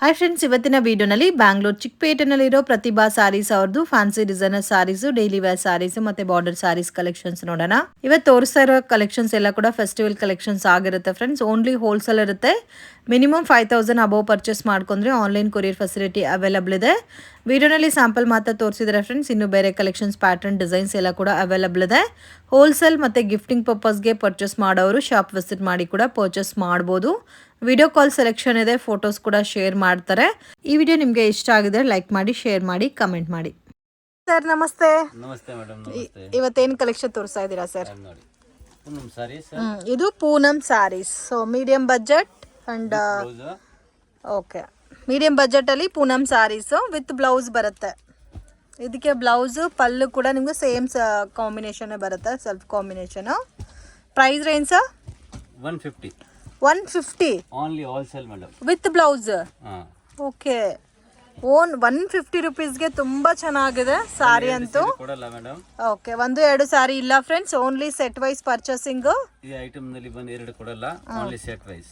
Hi friends, ಇವತ್ತಿನ ವಿಡಿಯೋನಲ್ಲಿ ಬ್ಯಾಂಗ್ಳೂರ್ ಚಿಕ್ಕಪೇಟೆನಲ್ಲಿರೋ ಪ್ರತಿಭಾ ಸಾರೀಸ್ ಅವ್ರದ್ದು ಫ್ಯಾನ್ಸಿ ಡಿಸೈನರ್ ಸಾರೀಸು, ಡೈಲಿ ವೇರ್ ಸಾರೀಸು ಮತ್ತೆ ಬಾರ್ಡರ್ ಸಾರೀಸ್ ಕಲೆಕ್ಷನ್ಸ್ ನೋಡೋಣ. ಇವತ್ತು ತೋರಿಸ್ತಾ ಇರೋ ಕಲೆಕ್ಷನ್ಸ್ ಎಲ್ಲ ಕೂಡ ಫೆಸ್ಟಿವಲ್ ಕಲೆಕ್ಷನ್ಸ್ ಆಗಿರುತ್ತೆ ಫ್ರೆಂಡ್ಸ್. ಓನ್ಲಿ ಹೋಲ್ಸೇಲ್ ಇರುತ್ತೆ. ಮಿನಿಮಮ್ 5000 ಅಬೌವ್ ಪರ್ಚೇಸ್ ಮಾಡ್ಕೊಂಡ್ರೆ ಆನ್ಲೈನ್ ಕೊರಿಯರ್ ಫೆಸಿಲಿಟಿ ಅವೈಲಬಲ್ ಇದೆ. ವಿಡಿಯೋನಲ್ಲಿ ಸ್ಯಾಂಪಲ್ ಮಾತ್ರ ತೋರಿಸಿದರೆ ಫ್ರೆಂಡ್ಸ್, ಇನ್ನು ಬೇರೆ ಕಲೆಕ್ಷನ್ಸ್, ಪ್ಯಾಟರ್ನ್, ಡಿಸೈನ್ಸ್ ಎಲ್ಲ ಕೂಡ ಅವೈಲಬಲ್ ಇದೆ. ಹೋಲ್ಸೇಲ್ ಮತ್ತು ಗಿಫ್ಟಿಂಗ್ ಪರ್ಪಸ್ಗೆ ಪರ್ಚೇಸ್ ಮಾಡೋರು ಶಾಪ್ ವಿಸಿಟ್ ಮಾಡಿ ಕೂಡ ಪರ್ಚೇಸ್ ಮಾಡ್ಬೋದು. ವಿಡಿಯೋ ಕಾಲ್ ಸೆಲೆಕ್ಷನ್ ಇದೆ, ಫೋಟೋಸ್ ಕೂಡ ಶೇರ್ ಮಾಡ್ತಾರೆ. ಈ ವಿಡಿಯೋ ನಿಮಗೆ ಇಷ್ಟ ಆಗಿದ್ರೆ ಲೈಕ್ ಮಾಡಿ, ಶೇರ್ ಮಾಡಿ, ಕಮೆಂಟ್ ಮಾಡಿ. ಸರ್ ನಮಸ್ತೆ. ನಮಸ್ತೆ ಮೇಡಮ್. ನಮಸ್ತೆ. ಇವತ್ತೇನು ಕಲೆಕ್ಷನ್ ತೋರಿಸ್ತಾ ಇದ್ದೀರಾ ಸರ್? ನೋಡಿ, ಪೂನಂ ಸಾರೀಸ್. ಇದು Poonam sarees. So medium budget and okay, medium budget ಅಲ್ಲಿ ಪೂನಂ ಸಾರೀಸ್ ವಿತ್ ಬ್ಲೌಸ್ ಬರುತ್ತೆ. ಇದಕ್ಕೆ ಬ್ಲೌಸ್ ಪಲ್ಲು ಕೂಡ ನಿಮ್ಗೆ ಸೇಮ್ ಕಾಂಬಿನೇಷನ್ ಬರುತ್ತೆ, self combination. Price range sir 150 only wholesale madam with blouse. Okay, own 150 ರುಪೀಸ್ಗೆ ತುಂಬಾ ಚೆನ್ನಾಗಿದೆ ಸಾರಿ ಅಂತೂ. ಕೊಡಲ್ಲ ಮೇಡಮ್. ಓಕೆ, 1-2 ಸಾರಿ ಇಲ್ಲ friends, only set wise purchasing. ಈ ಐಟಮ್ ನಲ್ಲಿ ಬಂದು ಎರಡು ಕೊಡಲ್ಲ, ಓನ್ಲಿ ಸೆಟ್ ವೈಸ್.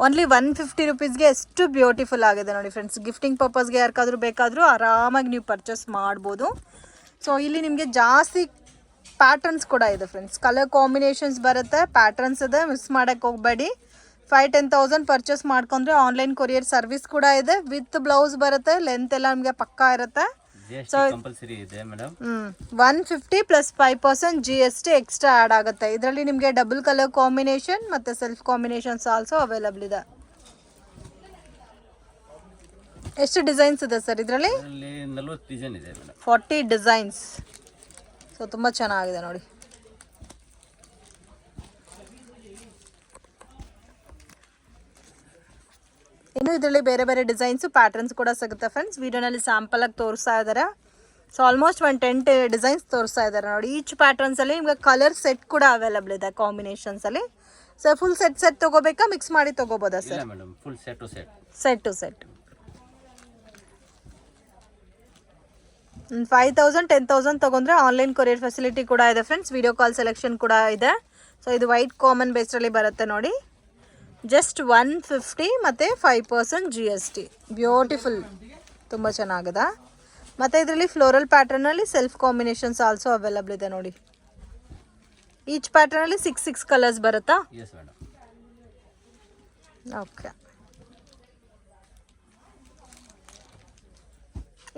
ಓನ್ಲಿ 150 ರುಪೀಸ್ಗೆ ಎಷ್ಟು ಬ್ಯೂಟಿಫುಲ್ ಆಗಿದೆ ನೋಡಿ ಫ್ರೆಂಡ್ಸ್. ಗಿಫ್ಟಿಂಗ್ ಪರ್ಪಸ್ಗೆ ಯಾರಿಗಾದ್ರೂ ಬೇಕಾದರೂ ಆರಾಮಾಗಿ ನೀವು ಪರ್ಚೇಸ್ ಮಾಡ್ಬೋದು. ಸೊ ಇಲ್ಲಿ ನಿಮಗೆ ಜಾಸ್ತಿ ಪ್ಯಾಟರ್ನ್ಸ್ ಕೂಡ ಇದೆ ಫ್ರೆಂಡ್ಸ್. ಕಲರ್ ಕಾಂಬಿನೇಷನ್ಸ್ ಬರುತ್ತೆ, ಪ್ಯಾಟರ್ನ್ಸ್ ಇದೆ, ಮಿಸ್ ಮಾಡೋಕ್ಕೆ ಹೋಗಬೇಡಿ. 5-10,000 ಪರ್ಚೇಸ್ ಮಾಡ್ಕೊಂಡ್ರೆ ಆನ್ಲೈನ್ ಕೊರಿಯರ್ ಸರ್ವಿಸ್ ಕೂಡ ಇದೆ. ವಿತ್ ಬ್ಲೌಸ್ ಬರುತ್ತೆ, ಲೆಂತ್ ಎಲ್ಲ ನಿಮಗೆ ಪಕ್ಕಾ ಇರುತ್ತೆ. So 150 plus 5% GST extra add ಆಗುತ್ತೆ. ಇದರಲ್ಲಿ ನಿಮಗೆ ಡಬಲ್ ಕಲರ್ ಕಾಂಬಿನೇಷನ್ ಮತ್ತು ಸೆಲ್ಫ್ ಕಾಂಬಿನೇಷನ್ಸ್ ಆಲ್ಸೋ ಅವೈಲಬಲ್ ಇದೆ. ಎಷ್ಟು ಡಿಸೈನ್ಸ್ ಇದೆ ಸರ್ ಇದರಲ್ಲಿ? 40 ಡಿಸೈನ್ಸ್. ಸೊ ತುಂಬ ಚೆನ್ನಾಗಿದೆ ನೋಡಿ. ಇನ್ನು ಇದರಲ್ಲಿ ಬೇರೆ ಬೇರೆ ಡಿಸೈನ್ಸ್, ಪ್ಯಾಟರ್ನ್ಸ್ ಕೂಡ ಸಿಗುತ್ತೆ ಫ್ರೆಂಡ್ಸ್. ವಿಡಿಯೋನಲ್ಲಿ ಸ್ಯಾಂಪಲ್ ಆಗಿ ತೋರಿಸ್ತಾ ಇದ್ದಾರೆ. ಸೊ ಆಲ್ಮೋಸ್ಟ್ 10 ಡಿಸೈನ್ಸ್ ತೋರಿಸ್ತಾ ಇದ್ದಾರೆ ನೋಡಿ. ಈಚ್ ಪ್ಯಾಟರ್ನ್ಸ್ ಅಲ್ಲಿ ನಿಮ್ಗೆ ಕಲರ್ ಸೆಟ್ ಕೂಡ ಅವೈಲಬಲ್ ಇದೆ ಕಾಂಬಿನೇಷನ್ಸ್ ಅಲ್ಲಿ. ಸೊ ಫುಲ್ ಸೆಟ್ ತಗೋಬೇಕಾ, ಮಿಕ್ಸ್ ಮಾಡಿ ತಗೋಬೋದಾ sir? Full set two set 5,000-10,000 ತಗೊಂಡ್ರೆ ಆನ್ಲೈನ್ ಕೊರಿಯರ್ ಫೆಸಿಲಿಟಿ ಕೂಡ ಇದೆ ಫ್ರೆಂಡ್ಸ್. ವಿಡಿಯೋ ಕಾಲ್ ಸೆಲೆಕ್ಷನ್ ಕೂಡ ಇದೆ. ಸೊ ಇದು ವೈಟ್ ಕಾಮನ್ ಬೇಸ್ರಲ್ಲಿ ಬರುತ್ತೆ ನೋಡಿ. ಜಸ್ಟ್ 150 ಮತ್ತು 5% GST. ಬ್ಯೂಟಿಫುಲ್, ತುಂಬ ಚೆನ್ನಾಗಿದೆ. ಮತ್ತು ಇದರಲ್ಲಿ ಫ್ಲೋರಲ್ ಪ್ಯಾಟರ್ನಲ್ಲಿ ಸೆಲ್ಫ್ ಕಾಂಬಿನೇಷನ್ಸ್ ಆಲ್ಸೋ ಅವೈಲಬಲ್ ಇದೆ ನೋಡಿ. ಈಚ್ ಪ್ಯಾಟರ್ನಲ್ಲಿ 6 ಕಲರ್ಸ್ ಬರುತ್ತಾ? ಓಕೆ,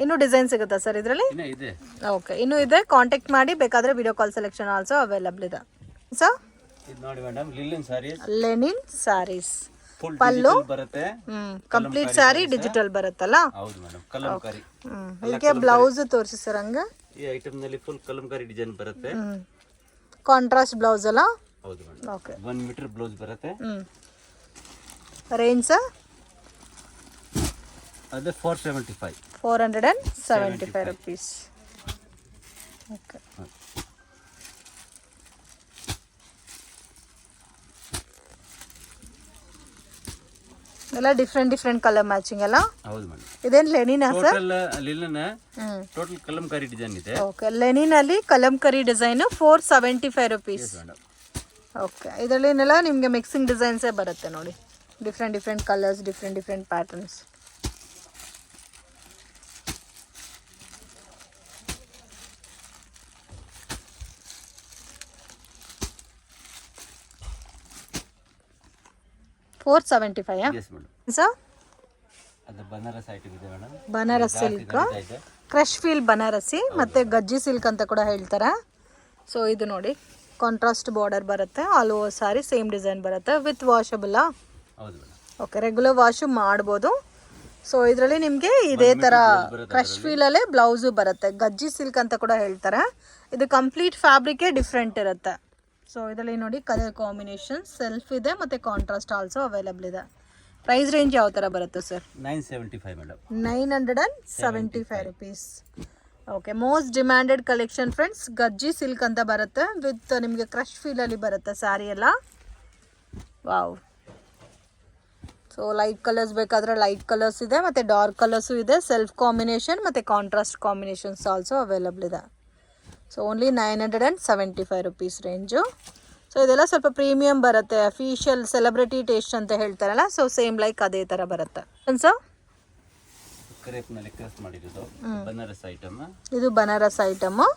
ಇನ್ನೂ ಡಿಸೈನ್ ಸಿಗುತ್ತಾ ಸರ್ ಇದರಲ್ಲಿ? ಓಕೆ, ಇನ್ನೂ ಇದೆ. ಕಾಂಟ್ಯಾಕ್ಟ್ ಮಾಡಿ, ಬೇಕಾದರೆ video call selection also available ಇದೆ. ಸರ್ ನೋಡಿ ಮೇಡಮ್, ಲೆನಿನ್ ಸಾರೀಸ್ ಪಲ್ಲು ಬರುತ್ತೆ. ಕಂಪ್ಲೀಟ್ ಸಾರಿ ಡಿಜಿಟಲ್ ಬರುತ್ತಲ್ಲ? ಹೌದು ಮೇಡಮ್. ಕಲಂಕಾರಿ. ಇದಕ್ಕೆ ಬ್ಲೌಸ್ ತೋರಿಸಿ ಸರ್. ಹಂಗ ಈ ಐಟಮ್ ನಲ್ಲಿ ಫುಲ್ ಕಲಂಕಾರಿ ಡಿಸೈನ್ ಬರುತ್ತೆ. ಕಾಂಟ್ರಾಸ್ಟ್ ಬ್ಲೌಸ್ ಅಲ್ಲ? ಹೌದು ಮೇಡಮ್. ಓಕೆ, 1 ಮೀಟರ್ ಬ್ಲೌಸ್ ಬರುತ್ತೆ. Range sir? ಅದು 475 ರುಪೀಸ್. ಓಕೆ, ಎಲ್ಲ ಡಿಫ್ರೆಂಟ್ ಕಲರ್ ಮ್ಯಾಚಿಂಗ್ ಅಲ್ಲ? ಹೌದು ಮೇಡಮ್. ಇದೇನು ಲೆನಿನಾ ಸರ್? ಟೋಟಲ್ ಕಲಂಕಾರಿ ಡಿಸೈನ್ ಇದೆ. ಓಕೆ, ಲೆನಿನ್ ಅಲ್ಲಿ ಕಲಂಕಾರಿ ಡಿಸೈನ್ 475 ರುಪೀಸ್. ಓಕೆ, ಇದರಲ್ಲಿನೆಲ್ಲ ನಿಮಗೆ ಮಿಕ್ಸಿಂಗ್ ಡಿಸೈನ್ಸೇ ಬರುತ್ತೆ ನೋಡಿ. Different colours, different patterns. Banaras silk, crush feel Banarasi ಮತ್ತೆ ಗಜ್ಜಿ ಸಿಲ್ಕ್ ಅಂತ ಕೂಡ ಹೇಳ್ತಾರೆ. ಸೊ ಇದು ನೋಡಿ, ಕಾಂಟ್ರಾಸ್ಟ್ ಬಾರ್ಡರ್ ಬರುತ್ತೆ, ಆಲ್ ಓವರ್ ಸಾರಿ ಸೇಮ್ ಡಿಸೈನ್ ಬರುತ್ತೆ. With washable. Okay, regular wash ಮಾಡ್ಬೋದು. ಸೊ ಇದರಲ್ಲಿ ನಿಮಗೆ ಇದೇ ಥರ ಕ್ರಶ್ ಫೀಲಲ್ಲೇ ಬ್ಲೌಸು ಬರುತ್ತೆ. ಗಜ್ಜಿ ಸಿಲ್ಕ್ ಅಂತ ಕೂಡ ಹೇಳ್ತಾರೆ. ಇದು ಕಂಪ್ಲೀಟ್ ಫ್ಯಾಬ್ರಿಕೇ ಡಿಫ್ರೆಂಟ್ ಇರುತ್ತೆ. ಸೊ ಇದರಲ್ಲಿ ನೋಡಿ ಕಲರ್ ಕಾಂಬಿನೇಷನ್ ಸೆಲ್ಫ್ ಇದೆ ಮತ್ತು ಕಾಂಟ್ರಾಸ್ಟ್ ಆಲ್ಸೋ ಅವೈಲಬಲ್ ಇದೆ. ಪ್ರೈಸ್ ರೇಂಜ್ ಯಾವ ಥರ ಬರುತ್ತೆ sir? 975 madam. 975 rupees. Okay, most demanded collection friends. Gajji silk ಅಂತ ಬರುತ್ತೆ, ವಿತ್ ನಿಮಗೆ ಕ್ರಶ್ ಫೀಲಲ್ಲಿ ಬರುತ್ತೆ ಸ್ಯಾರಿ ಎಲ್ಲ. ವಾವ್. ಸೊ ಲೈಟ್ ಕಲರ್ಸ್ ಬೇಕಾದರೆ ಲೈಟ್ ಕಲರ್ಸ್ ಇದೆ, ಮತ್ತು ಡಾರ್ಕ್ ಕಲರ್ಸು ಇದೆ. ಸೆಲ್ಫ್ ಕಾಂಬಿನೇಷನ್ ಮತ್ತು ಕಾಂಟ್ರಾಸ್ಟ್ ಕಾಂಬಿನೇಷನ್ಸ್ ಆಲ್ಸೋ ಅವೈಲಬಲ್ ಇದೆ. So only 975 rupees range. So ಇದೆಲ್ಲ ಸ್ವಲ್ಪ ಪ್ರೀಮಿಯಂ ಬರುತ್ತೆ, ಅಫಿಷಿಯಲ್ ಸೆಲೆಬ್ರಿಟಿ ಟೇಸ್ಟ್ ಅಂತ ಹೇಳ್ತಾರಲ್ಲ, ಸೊ ಸೇಮ್ ಲೈಕ್ ಅದೇ ಥರ ಬರುತ್ತೆ. ಸೊ ಕ್ರೇಪ್ನಲ್ಲಿ ಕ್ರಸ್ ಮಾಡಿರೋದು ಬನಾರಸ್ ಐಟಮ್. ಇದು ಬನಾರಸ್ ಐಟಮು.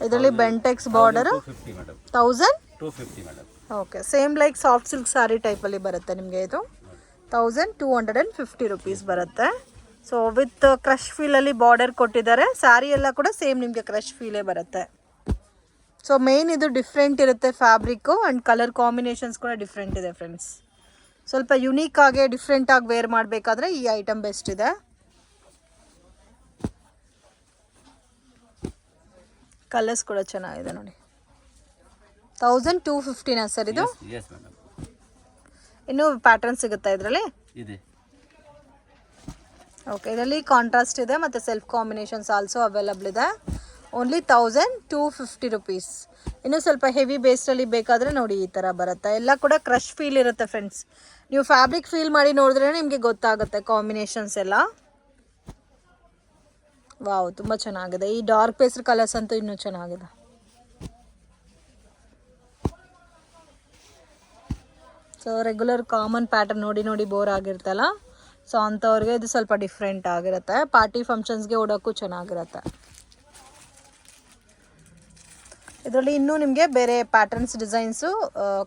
ಇದರಲ್ಲಿ Bentex border 250 madam. 1250 madam. Okay, same like soft silk sari ಟೈಪಲ್ಲಿ ಬರುತ್ತೆ ನಿಮಗೆ. ಇದು 1250 ರುಪೀಸ್ ಬರುತ್ತೆ. ಸೊ ವಿತ್ ಕ್ರಶ್ ಫೀಲಲ್ಲಿ ಬಾರ್ಡರ್ ಕೊಟ್ಟಿದ್ದಾರೆ. ಸ್ಯಾರಿ ಎಲ್ಲ ಕೂಡ ಸೇಮ್ ನಿಮಗೆ ಕ್ರಶ್ ಫೀಲೇ ಬರುತ್ತೆ. ಸೊ ಮೇನ್ ಇದು ಡಿಫ್ರೆಂಟ್ ಇರುತ್ತೆ ಫ್ಯಾಬ್ರಿಕ್ಕು ಆ್ಯಂಡ್ ಕಲರ್ ಕಾಂಬಿನೇಷನ್ಸ್ ಕೂಡ ಡಿಫ್ರೆಂಟ್ ಇದೆ ಫ್ರೆಂಡ್ಸ್. ಸ್ವಲ್ಪ ಯುನೀಕ್ ಆಗಿ ಡಿಫ್ರೆಂಟಾಗಿ ವೇರ್ ಮಾಡಬೇಕಾದ್ರೆ ಈ ಐಟಮ್ ಬೆಸ್ಟ್ ಇದೆ. ಕಲರ್ಸ್ ಕೂಡ ಚೆನ್ನಾಗಿದೆ ನೋಡಿ. 1250ನಾ ಸರ್ ಇದು? Yes madam. ಇನ್ನೂ ಪ್ಯಾಟರ್ನ್ ಸಿಗುತ್ತಾ ಇದರಲ್ಲಿ? ಇದೆ. ಓಕೆ, ಇದರಲ್ಲಿ ಕಾಂಟ್ರಾಸ್ಟ್ ಇದೆ ಮತ್ತು ಸೆಲ್ಫ್ ಕಾಂಬಿನೇಷನ್ಸ್ ಆಲ್ಸೋ ಅವೈಲಬಲ್ ಇದೆ. Only 1250 rupees. ಇನ್ನೂ ಸ್ವಲ್ಪ ಹೆವಿ ಬೇಸ್ಡಲ್ಲಿ ಬೇಕಾದರೆ ನೋಡಿ ಈ ಥರ ಬರುತ್ತೆ. ಎಲ್ಲ ಕೂಡ ಕ್ರಶ್ ಫೀಲ್ ಇರುತ್ತೆ ಫ್ರೆಂಡ್ಸ್. ನೀವು ಫ್ಯಾಬ್ರಿಕ್ ಫೀಲ್ ಮಾಡಿ ನೋಡಿದ್ರೆ ನಿಮಗೆ ಗೊತ್ತಾಗುತ್ತೆ ಕಾಂಬಿನೇಷನ್ಸ್ ಎಲ್ಲ. ವಾವ್, ತುಂಬ ಚೆನ್ನಾಗಿದೆ. ಈ ಡಾರ್ಕ್ ಪೇಸ್ಟಲ್ ಕಲರ್ಸ್ ಅಂತೂ ಇನ್ನೂ ಚೆನ್ನಾಗಿದೆ. ಸೊ ರೆಗ್ಯುಲರ್ ಕಾಮನ್ ಪ್ಯಾಟರ್ನ್ ನೋಡಿ ನೋಡಿ ಬೋರ್ ಆಗಿರ್ತಲ್ಲ, ಸೊ ಅಂಥವ್ರಿಗೆ ಇದು ಸ್ವಲ್ಪ ಡಿಫ್ರೆಂಟ್ ಆಗಿರುತ್ತೆ. ಪಾರ್ಟಿ ಫಂಕ್ಷನ್ಸ್ಗೆ ಉಡೋಕ್ಕೂ ಚೆನ್ನಾಗಿರುತ್ತೆ. ಇದರಲ್ಲಿ ಇನ್ನೂ ನಿಮಗೆ ಬೇರೆ ಪ್ಯಾಟರ್ನ್ಸ್, ಡಿಸೈನ್ಸು,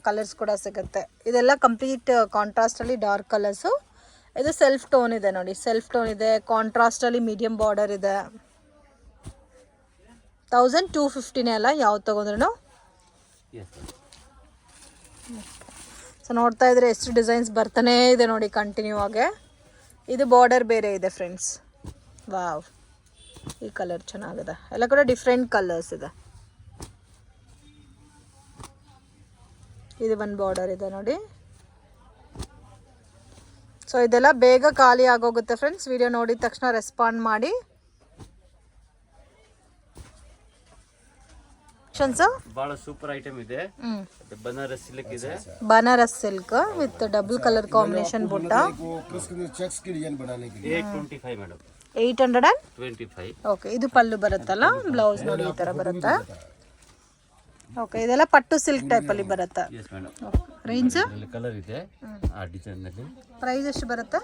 ಕಲರ್ಸ್ ಕೂಡ ಸಿಗುತ್ತೆ. ಇದೆಲ್ಲ ಕಂಪ್ಲೀಟ್ ಕಾಂಟ್ರಾಸ್ಟಲ್ಲಿ ಡಾರ್ಕ್ ಕಲರ್ಸು. ಇದು ಸೆಲ್ಫ್ ಟೋನ್ ಇದೆ ನೋಡಿ, ಸೆಲ್ಫ್ ಟೋನ್ ಇದೆ. ಕಾಂಟ್ರಾಸ್ಟಲ್ಲಿ ಮೀಡಿಯಮ್ ಬಾರ್ಡರ್ ಇದೆ. 1250ನೇ ಅಲ್ಲ ಯಾವ್ದು ತೊಗೊಂಡ್ರು. ಸೊ ನೋಡ್ತಾ ಇದ್ರೆ ಎಷ್ಟು ಡಿಸೈನ್ಸ್ ಬರ್ತಾನೇ ಇದೆ ನೋಡಿ ಕಂಟಿನ್ಯೂ ಆಗಿ. ಇದು ಬಾರ್ಡರ್ ಬೇರೆ ಇದೆ ಫ್ರೆಂಡ್ಸ್. ವಾವ್, ಈ ಕಲರ್ ಚೆನ್ನಾಗಿದೆ. ಎಲ್ಲ ಕೂಡ ಡಿಫ್ರೆಂಟ್ ಕಲರ್ಸ್ ಇದೆ. ಇದು ಒಂದು ಬಾರ್ಡರ್ ಇದೆ ನೋಡಿ. ಸೊ ಇದೆಲ್ಲ ಬೇಗ ಖಾಲಿ ಆಗೋಗುತ್ತೆ ಫ್ರೆಂಡ್ಸ್. ವಿಡಿಯೋ ನೋಡಿದ ತಕ್ಷಣ ರೆಸ್ಪಾಂಡ್ ಮಾಡಿ. ಬಹಳ ಸೂಪರ್ ಐಟಮ್ ಇದೆ. ಬನಾರಸ್ ಸಿಲ್ಕ್ ಇದೆ. Banaras silk with double colour combination ಬುಟ್ಟ. 825 ಮೇಡಮ್. 825. ಓಕೆ, ಇದು ಪಲ್ಲು ಬರುತ್ತಲ್ಲ, ಬ್ಲೌಸ್ ನೋಡಿ ಈ ಥರ ಬರುತ್ತೆ. ಓಕೆ, ಇದೆಲ್ಲ ಪಟ್ಟು ಸಿಲ್ಕ್ ಟೈಪಲ್ಲಿ ಬರುತ್ತೆ. Yes madam. ರೇಂಜ್ ಕಲರ್ ಇದೆ ಆ ಡಿಸೈನ್ ನಲ್ಲಿ. ಪ್ರೈಸ್ ಎಷ್ಟು ಬರುತ್ತೆ?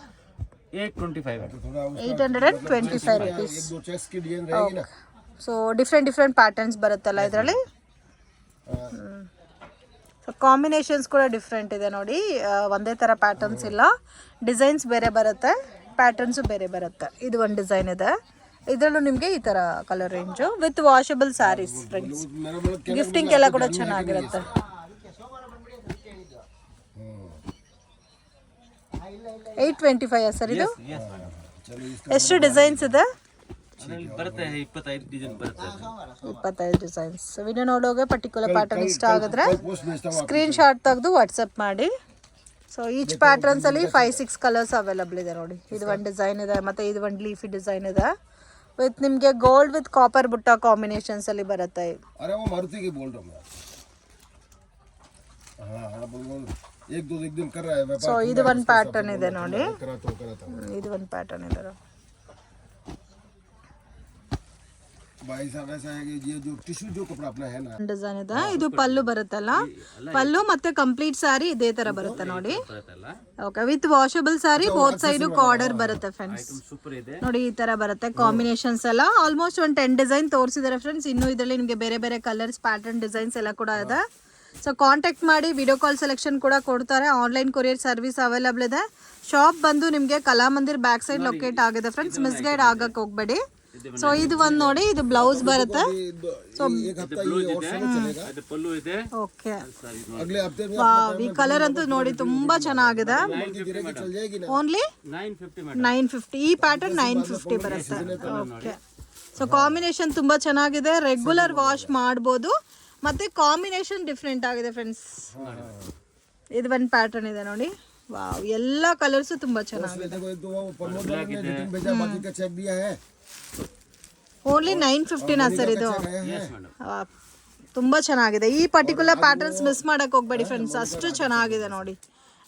825 ರುಪೀಸ್. ಸೊ ಡಿಫ್ರೆಂಟ್ ಪ್ಯಾಟರ್ನ್ಸ್ ಬರುತ್ತಲ್ಲ ಇದರಲ್ಲಿ. ಸೊ ಕಾಂಬಿನೇಷನ್ಸ್ ಕೂಡ ಡಿಫ್ರೆಂಟ್ ಇದೆ ನೋಡಿ. ಒಂದೇ ಥರ ಪ್ಯಾಟರ್ನ್ಸ್ ಇಲ್ಲ, ಡಿಸೈನ್ಸ್ ಬೇರೆ ಬರುತ್ತೆ, ಪ್ಯಾಟರ್ನ್ಸು ಬೇರೆ ಬರುತ್ತೆ. ಇದು ಒಂದು ಡಿಸೈನ್ ಇದೆ. ಇದರಲ್ಲೂ ನಿಮಗೆ ಈ ಥರ colour range with washable sarees friends. Gifting ಎಲ್ಲ ಕೂಡ ಚೆನ್ನಾಗಿರುತ್ತೆ. 825 ಸರ್ ಇದು? ಎಷ್ಟು ಡಿಸೈನ್ಸ್ ಇದೆ? ಬರುತ್ತೆ 25 ಡಿಸೈನ್ ಬರುತ್ತೆ. 25 ಡಿಸೈನ್ಸ್. ವಿಡಿಯೋ ನೋಡೋಗೆ ಪರ್ಟಿಕ್ಯುಲರ್ ಪ್ಯಾಟರ್ನ್ ಇಷ್ಟ ಆಗಿದ್ರೆ ಸ್ಕ್ರೀನ್ ಶಾಟ್ ತೆಗೆದು ವಾಟ್ಸಪ್ ಮಾಡಿ. ಸೊ ಈಚ್ ಪ್ಯಾಟರ್ನ್ಸಲ್ಲಿ 5-6 ಕಲರ್ಸ್ ಅವೈಲಬಲ್ ಇದೆ ನೋಡಿ. ಇದು ಒಂದು ಡಿಸೈನ್ ಇದೆ, ಮತ್ತು ಇದು ಒಂದು ಲೀಫಿ ಡಿಸೈನ್ ಇದೆ ವಿತ್ ನಿಮಗೆ ಗೋಲ್ಡ್ ವಿತ್ ಕಾಪರ್ ಬುಟ್ಟ ಕಾಂಬಿನೇಷನ್ಸ್ ಅಲ್ಲಿ ಬರುತ್ತೆ. ಸೊ ಇದು ಒಂದು ಪ್ಯಾಟರ್ನ್ ಇದೆ ನೋಡಿ. ಇದು ಒಂದು ಪ್ಯಾಟರ್ನ್ ಇದೆ. ಡಿಸೈನ್ ಇದೆ. ಇದು ಪಲ್ಲು ಬರುತ್ತಲ್ಲ, ಪಲ್ಲು ಮತ್ತೆ ಕಂಪ್ಲೀಟ್ ಸ್ಯಾರಿ ಇದೇ ತರ ಬರುತ್ತೆ ನೋಡಿ. Okay, with washable sari, both side cadre ಬರುತ್ತೆ ಫ್ರೆಂಡ್ಸ್. ನೋಡಿ ಈ ತರ ಬರುತ್ತೆ ಕಾಂಬಿನೇಷನ್ಸ್ ಎಲ್ಲ. ಆಲ್ಮೋಸ್ಟ್ ಒಂದು 10 ಡಿಸೈನ್ ತೋರಿಸಿದ್ದಾರೆ ಫ್ರೆಂಡ್ಸ್. ಇನ್ನು ಇದರಲ್ಲಿ ನಿಮಗೆ ಬೇರೆ ಬೇರೆ ಕಲರ್ಸ್, ಪ್ಯಾಟರ್ನ್, ಡಿಸೈನ್ಸ್ ಎಲ್ಲ ಕೂಡ ಇದೆ. ಸೊ ಕಾಂಟ್ಯಾಕ್ಟ್ ಮಾಡಿ. ವಿಡಿಯೋ ಕಾಲ್ ಸೆಲೆಕ್ಷನ್ ಕೂಡ ಕೊಡ್ತಾರೆ. ಆನ್ಲೈನ್ ಕೊರಿಯರ್ ಸರ್ವಿಸ್ ಅವೈಲಬಲ್ ಇದೆ. ಶಾಪ್ ಬಂದು ನಿಮಗೆ ಕಲಾಮಂದಿರ್ ಬ್ಯಾಕ್ ಸೈಡ್ ಲೊಕೇಟ್ ಆಗಿದೆ ಫ್ರೆಂಡ್ಸ್. ಮಿಸ್ಗೈಡ್ ಆಗಕ್ಕೆ ಹೋಗ್ಬೇಡಿ. ಸೊ ಇದು ಒಂದು ನೋಡಿ, ಇದು ಬ್ಲೌಸ್ ಬರುತ್ತೆ. ಸೊ ಓಕೆ, ಈ ಕಲರ್ ಅಂತೂ ನೋಡಿ ತುಂಬಾ ಚೆನ್ನಾಗಿದೆ. ಓನ್ಲಿ 950. ಈ ಪ್ಯಾಟರ್ನ್ 950 ಬರುತ್ತೆ. ಓಕೆ, ಸೊ ಕಾಂಬಿನೇಷನ್ ತುಂಬಾ ಚೆನ್ನಾಗಿದೆ. ರೆಗ್ಯುಲರ್ ವಾಶ್ ಮಾಡ್ಬೋದು, ಮತ್ತೆ ಕಾಂಬಿನೇಷನ್ ಡಿಫ್ರೆಂಟ್ ಆಗಿದೆ ಫ್ರೆಂಡ್ಸ್. ಇದು ಒಂದು ಪ್ಯಾಟರ್ನ್ ಇದೆ ನೋಡಿ. ವಾವ್, ಎಲ್ಲ ಕಲರ್ಸು ತುಂಬಾ ಚೆನ್ನಾಗಿದೆ. ಓನ್ಲಿ 950ನಾ ಸರ್ ಇದು? ತುಂಬ ಚೆನ್ನಾಗಿದೆ. ಈ ಪರ್ಟಿಕ್ಯುಲರ್ ಪ್ಯಾಟರ್ನ್ಸ್ ಮಿಸ್ ಮಾಡಕ್ಕೆ ಹೋಗ್ಬೇಡಿ ಫ್ರೆಂಡ್ಸ್, ಅಷ್ಟು ಚೆನ್ನಾಗಿದೆ ನೋಡಿ.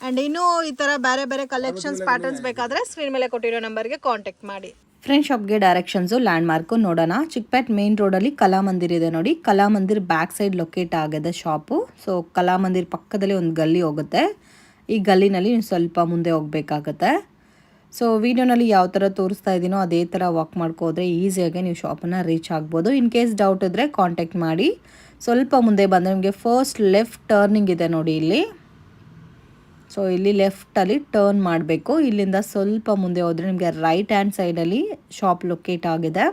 ಆ್ಯಂಡ್ ಇನ್ನೂ ಈ ಥರ ಬೇರೆ ಬೇರೆ ಕಲೆಕ್ಷನ್ಸ್, ಪ್ಯಾಟರ್ನ್ಸ್ ಬೇಕಾದರೆ ಸ್ಕ್ರೀನ್ ಮೇಲೆ ಕೊಟ್ಟಿರೋ ನಂಬರ್ಗೆ ಕಾಂಟ್ಯಾಕ್ಟ್ ಮಾಡಿ. ಫ್ರೆಂಡ್ ಶಾಪ್ಗೆ ಡೈರೆಕ್ಷನ್ಸು, ಲ್ಯಾಂಡ್ ಮಾರ್ಕು ನೋಡೋಣ. ಚಿಕ್ಕಪೇಟ್ ಮೇನ್ ರೋಡಲ್ಲಿ ಕಲಾಮಂದಿರ್ ಇದೆ ನೋಡಿ. ಕಲಾಮಂದಿರ್ ಬ್ಯಾಕ್ ಸೈಡ್ ಲೊಕೇಟ್ ಆಗಿದೆ ಶಾಪು. ಸೊ ಕಲಾಮಂದಿರ್ ಪಕ್ಕದಲ್ಲಿ ಒಂದು ಗಲ್ಲಿ ಹೋಗುತ್ತೆ. ಈ ಗಲ್ಲಿನಲ್ಲಿ ನೀವು ಸ್ವಲ್ಪ ಮುಂದೆ ಹೋಗಬೇಕಾಗತ್ತೆ. ಸೊ ವಿಡಿಯೋನಲ್ಲಿ ಯಾವ ಥರ ತೋರಿಸ್ತಾ ಇದ್ದೀನೋ ಅದೇ ಥರ ವಾಕ್ ಮಾಡ್ಕೋದ್ರೆ ಈಸಿಯಾಗಿ ನೀವು ಶಾಪನ್ನು ರೀಚ್ ಆಗ್ಬೋದು. ಇನ್ ಕೇಸ್ ಡೌಟ್ ಇದ್ದರೆ ಕಾಂಟ್ಯಾಕ್ಟ್ ಮಾಡಿ. ಸ್ವಲ್ಪ ಮುಂದೆ ಬಂದರೆ ನಿಮಗೆ ಫಸ್ಟ್ ಲೆಫ್ಟ್ ಟರ್ನಿಂಗ್ ಇದೆ ನೋಡಿ ಇಲ್ಲಿ. ಸೊ ಇಲ್ಲಿ ಲೆಫ್ಟಲ್ಲಿ ಟರ್ನ್ ಮಾಡಬೇಕು. ಇಲ್ಲಿಂದ ಸ್ವಲ್ಪ ಮುಂದೆ ಹೋದರೆ ನಿಮಗೆ ರೈಟ್ ಹ್ಯಾಂಡ್ ಸೈಡಲ್ಲಿ ಶಾಪ್ ಲೊಕೇಟ್ ಆಗಿದೆ.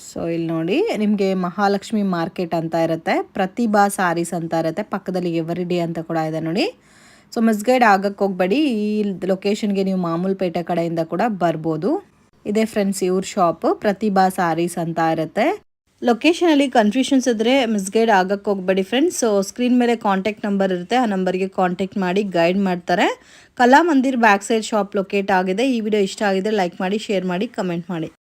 ಸೊ ಇಲ್ಲಿ ನೋಡಿ ನಿಮಗೆ ಮಹಾಲಕ್ಷ್ಮಿ ಮಾರ್ಕೆಟ್ ಅಂತ ಇರುತ್ತೆ, ಪ್ರತಿಭಾ ಸ್ಯಾರೀಸ್ ಅಂತ ಇರುತ್ತೆ, ಪಕ್ಕದಲ್ಲಿ ಎವರಿ ಡೇ ಅಂತ ಕೂಡ ಇದೆ ನೋಡಿ. ಸೊ ಮಿಸ್ಗೈಡ್ ಆಗಕ್ಕೆ ಹೋಗಬೇಡಿ, ಈ ಲೊಕೇಶನ್ಗೆ ನೀವು ಮಾಮೂಲ್ಪೇಟೆ ಕಡೆಯಿಂದ ಕೂಡ ಬರ್ಬೋದು. ಇದೇ ಫ್ರೆಂಡ್ಸ್ ಇವ್ರ ಶಾಪ್ ಪ್ರತಿಭಾ ಸ್ಯಾರೀಸ್ ಅಂತ ಇರುತ್ತೆ. ಲೊಕೇಶನಲ್ಲಿ ಕನ್ಫ್ಯೂಷನ್ಸ್ ಇದ್ದರೆ ಮಿಸ್ಗೈಡ್ ಆಗಕ್ಕೆ ಹೋಗಬೇಡಿ ಫ್ರೆಂಡ್ಸ್. ಸೊ ಸ್ಕ್ರೀನ್ ಮೇಲೆ ಕಾಂಟ್ಯಾಕ್ಟ್ ನಂಬರ್ ಇರುತ್ತೆ, ಆ ನಂಬರ್ಗೆ ಕಾಂಟ್ಯಾಕ್ಟ್ ಮಾಡಿ ಗೈಡ್ ಮಾಡ್ತಾರೆ. ಕಲಾ ಮಂದಿರ್ ಬ್ಯಾಕ್ ಸೈಡ್ ಶಾಪ್ ಲೊಕೇಟ್ ಆಗಿದೆ. ಈ ವಿಡಿಯೋ ಇಷ್ಟ ಆಗಿದೆ ಲೈಕ್ ಮಾಡಿ, ಶೇರ್ ಮಾಡಿ, ಕಮೆಂಟ್ ಮಾಡಿ.